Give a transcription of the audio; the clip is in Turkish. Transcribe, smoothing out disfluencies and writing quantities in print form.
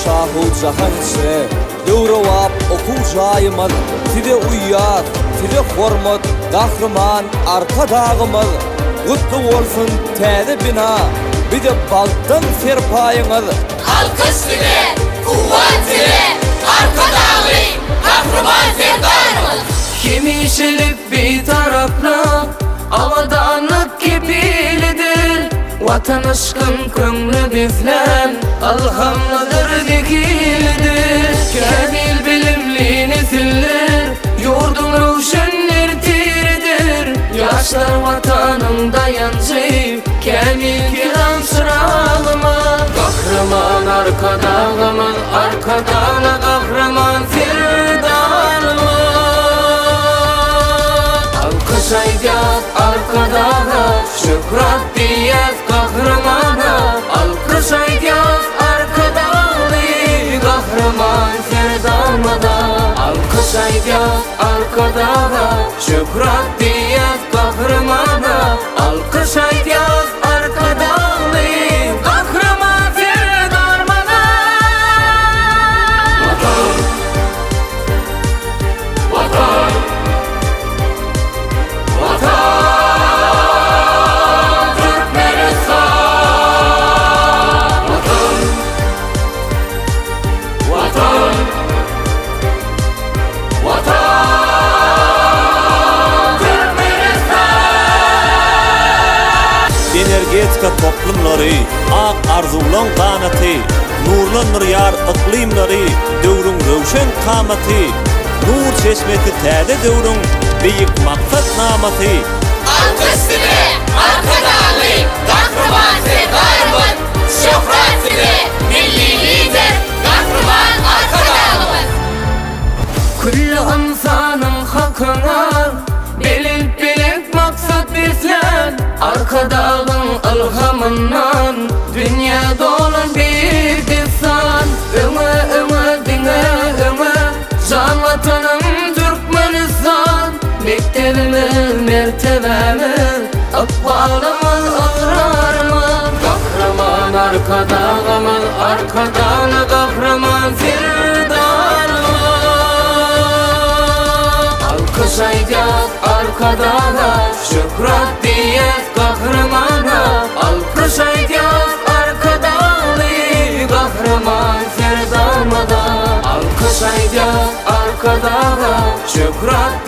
şahu cahanse Döwrewap okujayymaz Tide uyyat, tide hormat Gahrman arka dağımız Gutlu bolsun täze bina Bir de baldan serpayıňyz Alkış tile, kuvvet tile Arka dağı, gahrman serdarımız Hemişelik bir tarafla Avadanlık kepilidir Vatan aşkın könglü biflen Alhamlıdır dikilidir Kamil bilimli nesiller Yurdun ruşenler tiridir Yaşlar vatanın dayancı Kamil kiram sıralımı Kahraman arka dağımız Arkadana kahraman firdanımız Alkış aydiyat arkadağa Şükrat diyet kahramana Alkış aydiyat arkadağı Kahraman ferdanmada Alkış aydiyat arkadağa Şükrat diyet kahramana Alkış aydiyat arkadağı Kahraman ferdanmada Vatan Vatan Energetika toplumlary, ak arzulan qanaty, nurlan nuryar iklimlary, döwrüň röwşen kamaty, nur çeşmeti täze döwrüň beýik maksat namaty. Alkış tile, arka dağı, gahrman serdarımız Şöhret tile, milli lider Gahrman arka dağımız Kullu insanın hakkına Belip maksat bizler Arka dağın ilhamından Dünya dolu bir desan Ömü dine ömü Can vatanım Türkmenistan Mektebimiz mertebemiz Akbalımız ıkrarımız Kahraman arka dağımız Arkadan kahraman firdanımız Alkış aydiyat arkadağa Şükrat diyet kahramana Alkış aydiyat arkadağı Kahraman ferdanmada Alkış aydiyat arkadağa Şükrat